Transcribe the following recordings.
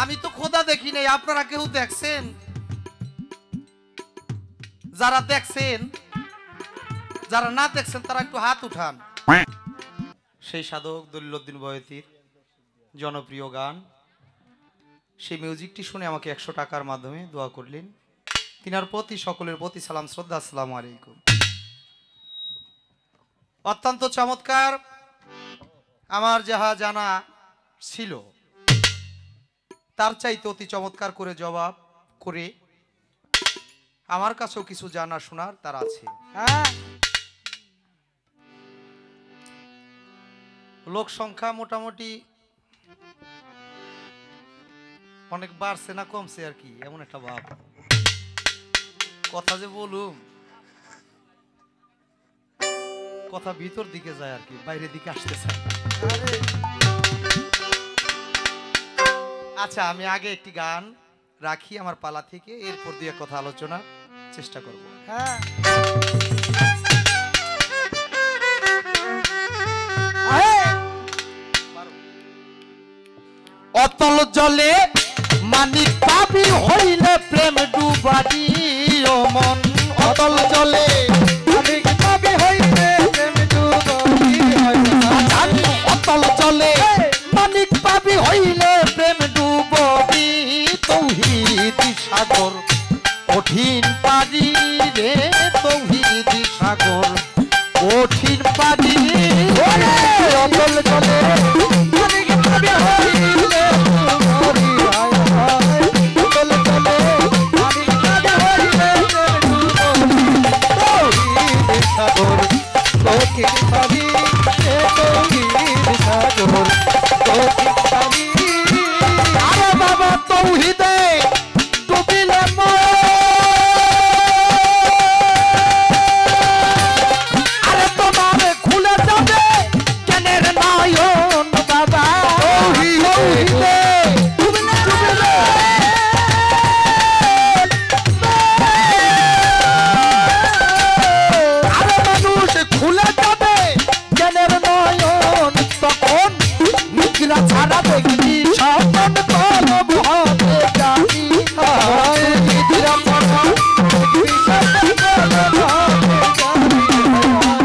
আমি তো খোদা দেখি নাই, আপনারা কেউ দেখছেন? যারা দেখছেন, যারা না দেখছেন তারা একটু হাত উঠান। সেই সাধক দলিলউদ্দিন বয়তির জনপ্রিয় গান, সেই মিউজিকটি শুনে আমাকে 100 টাকার মাধ্যমে দোয়া করলেন। তিনার প্রতি সকলের প্রতি সালাম শ্রদ্ধা, আসসালামু আলাইকুম। অত্যন্ত চমৎকার। আমার যাহা জানা ছিল তার চাইতে অতি চমৎকার করে জবাব করে আমার কাছেও কিছু জানা শোনার তার আছে। লোক সংখ্যা মোটামুটি অনেক বাড়ছে না কমছে আর কি, এমন একটা ভাব। কথা যে বলুম, কথা ভিতর দিকে যায় আর কি, বাইরের দিকে আসতে চায়। আচ্ছা, আমি আগে একটি গান রাখি আমার পালা থেকে, এরপর দিয়ে কথা আলোচনা চেষ্টা করব। হ্যাঁ, অতল জলে মানিক পাবি হইলে প্রেম ডুবাডি ও মন। অতল জলে মানিক পাবি হইলে প্রেম ডুবাডি, অতল জলে মানিক পাবি হইলে প্রেম ডুবাডি। তৌহিদি সাগর কঠিন পারি রে, তৌহিদি সাগর কঠিন পারি। অতল জলে মানিক পাবি হইলে আরে বাবা তৌহিদে ডুবিলে আরে তোমার খুলে যাবে কেনের নয়ন বাবা। তৌহিদে ছাড়া দেখি স্বপন কলব হবে জানি,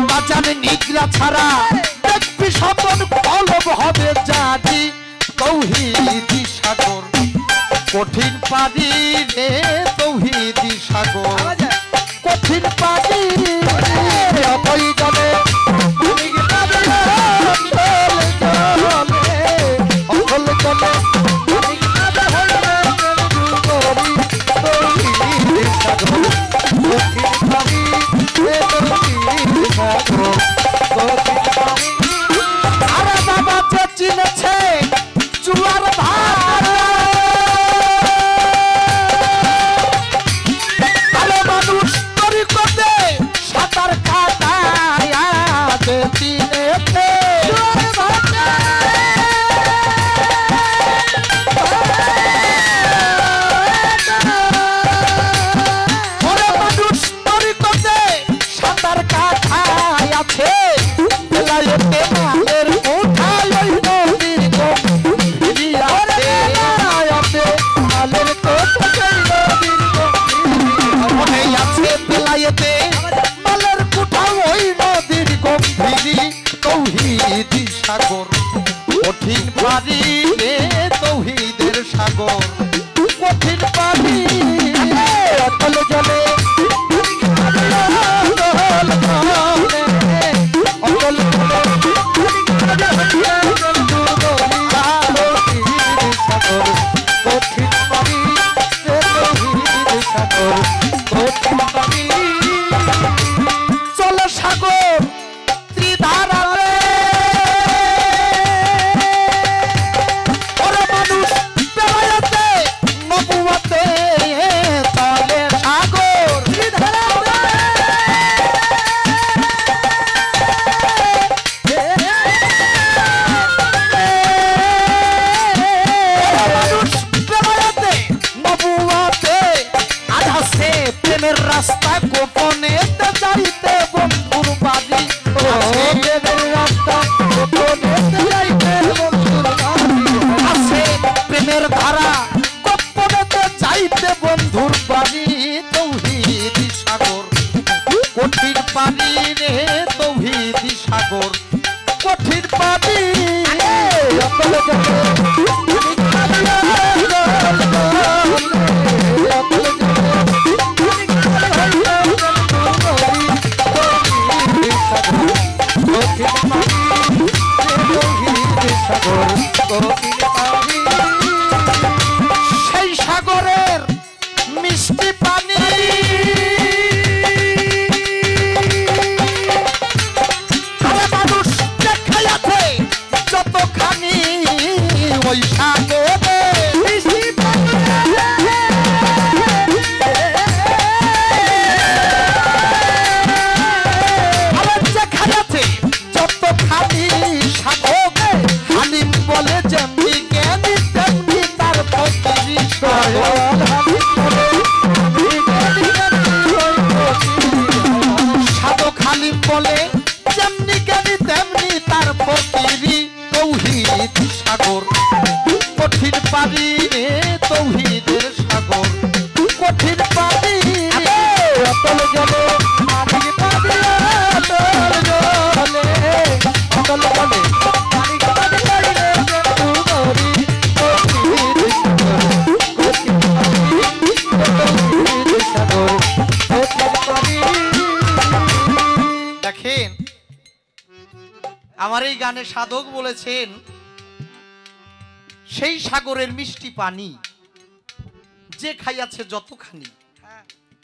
বাজারে নিদ্রা ছাড়া দেখবি স্বপন কলব হবে জানি। তৌহিদি সাগর কঠিন পারি রে, তৌহিদি সাগর কঠিন পারি অতই যাবে আরে বাবা যে চিনেছে জুয়ার ভার, আরে মানুষ তরি করতে সাঁতার কাটায় যে চিনেছে জুয়ার ভার। ওরে মানুষ তরি করতে সাঁতার কাটায় আছে, বেলায়েতে মালের কোঠায় ওই নদীর গম্ভীরি আছে, মালের কোঠায় নদীর গম্ভীরি আছে, বেলায়েতে মালের কোঠায় ওই নদীর গম্ভীরি। তৌহিদি সাগর কঠিন পারি রে, তৌহিদের সাগর কঠিন পারি। অতল জলে চলো সাগর ত্রিধারাতে, ওরে মানুষ বেলায়েতে নবুয়তে চলে সাগর ত্রিধারাতে। মানুষ বেলায়েতে নবুয়তে আধাসে প্রেমের রাস্তা গোপনে যাইতে বন্ধুর বাড়ি, প্রেমের রাস্তা গোপনে যাইতে বন্ধুর বাড়ি আছে, প্রেমের ধারা পাবি অতল জলে সেই সাগরের মিষ্টি পানি মানুষ দেখাইয়াছে যতখানি ওই সাগরে মিষ্টি পানি দেখাইয়াছে যতখানি সাগরে হালিম বলে যেমনি জ্ঞানী তেমনি তার ফকিরি সাধক হালিম বলে যেমনি জ্ঞানী তেমনি তার ফকিরি তৌহিদ সাগর কঠিন পানি রে তৌহিদের সাগর কঠিন পানি অতল জলে পানি পাবি অতল জলে অতল জলে পানি পাবি লইলে জন্তু মরি দেখেন আমার এই গানে সাধক বলেছেন সেই সাগরের মিষ্টি পানি যে খাইয়াছে যতখানি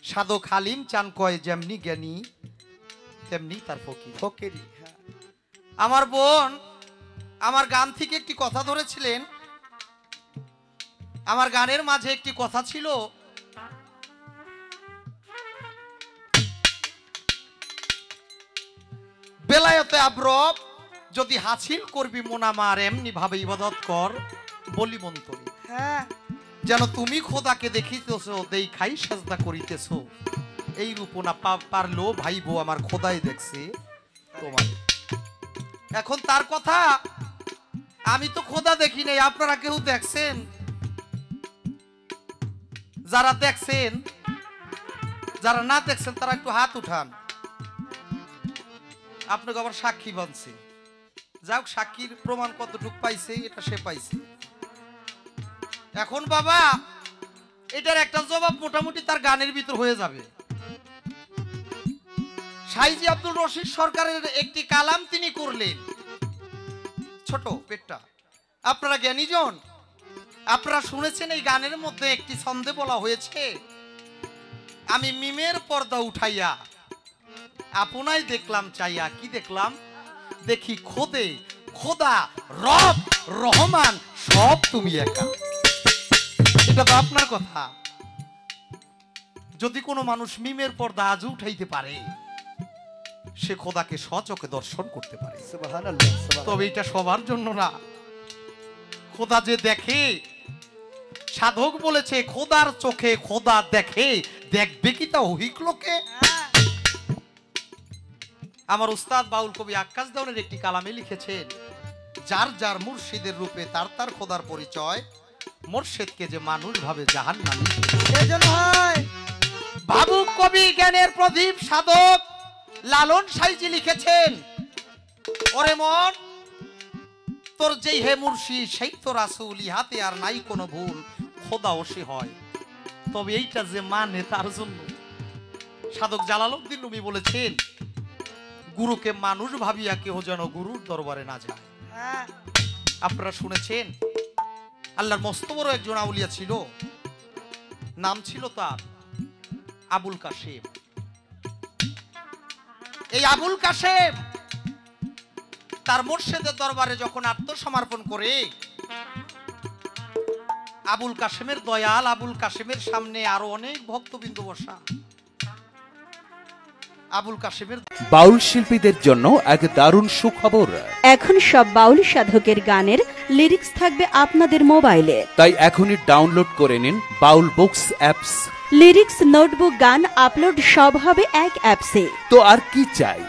সাধক হালিম চান কয় যেমনি জ্ঞানী তেমনি তার ফকির ফকিরি আমার বোন আমার গান থেকে একটি কথা ধরেছিলেন আমার গানের মাঝে একটি কথা ছিল বেলায়েতে আব্রব যদি হাসিল করবি মোনামার এমনি ভাবে ইবাদত কর বলি মন্তরি হ্যাঁ যেন তুমি খোদাকে দেখিতেছো দেখাই সাজদা করিতেছো এই রূপ না পারলো ভাইবো আমার খোদাই দেখছে তোমার এখন তার কথা আমি তো খোদা দেখি নাই আপনারা কেউ দেখছেন যারা দেখছেন যারা না দেখছেন তারা একটু হাত উঠান আপনাকে আবার সাক্ষী বানছে যাক সাক্ষীর প্রমাণ কতটুক পাইছে এটা সে পাইছে এখন বাবা এটার একটা জবাব মোটামুটি তার গানের ভিতর হয়ে যাবে সাইজি আব্দুল রশিদ সরকারের একটি কালাম তিনি করলেন ছোট পেটটা আপনারা জ্ঞানীজন আপনারা শুনেছেন এই গানের মধ্যে একটি ছন্দে বলা হয়েছে আমি মিমের পর্দা উঠাইয়া আপনাই দেখলাম চাইয়া কি দেখলাম দেখি খোদে খোদা রব রহমান সব তুমি একা এটা তো আপনার কথা যদি কোনো মানুষ মিমের পর্দা আজ উঠাইতে পারে সে খোদাকে স্বচক্ষে দর্শন করতে পারে তবে এটা সবার জন্য না খোদা যে দেখে সাধক বলেছে খোদার চোখে খোদা দেখে দেখবে কি তা অহিক লোকে আমার উস্তাদ বাউল কবি আক্কাস দেওয়ানের একটি কালামে লিখেছেন যার যার মুর্শিদের রূপে তার তার খোদার পরিচয় মুর্শিদকে যে মানুষ ভাবে জাহান্নামী সেজন্য হয় ভাবুক কবি জ্ঞানের প্রদীপ সাধক লালন সাইজি লিখেছেন ওরে মন তোর যেই হে মুর্শিদ সেই তো রাসূল ইহাতে আর নাই কোনো ভুল খোদা ওসি হয় তবে এইটা যে মানে তার জন্য সাধক জালালউদ্দিন রুমি বলেছেন গুরুকে মানুষ ভাবিয়া কেহ যেন গুরুর দরবারে না যায় আপনারা শুনেছেন আল্লাহর মস্ত বড় একজন আউলিয়া ছিল নাম ছিল তার আবুল কাশেম এই আবুল কাশেম তার মুর্শিদের দরবারে যখন আত্মসমর্পণ করে আবুল কাশেমের দয়াল আবুল কাশেমের সামনে আরো অনেক ভক্তবৃন্দ বসা আবুল কাশেমের বাউল শিল্পীদের জন্য এক দারুণ সুখবর এখন সব বাউল সাধকের গানের লিরিক্স থাকবে আপনাদের মোবাইলে তাই এখনই ডাউনলোড করে নিন বাউল বুকস অ্যাপস লিরিক্স নোটবুক গান আপলোড সব হবে এক অ্যাপসে তো আর কি চাই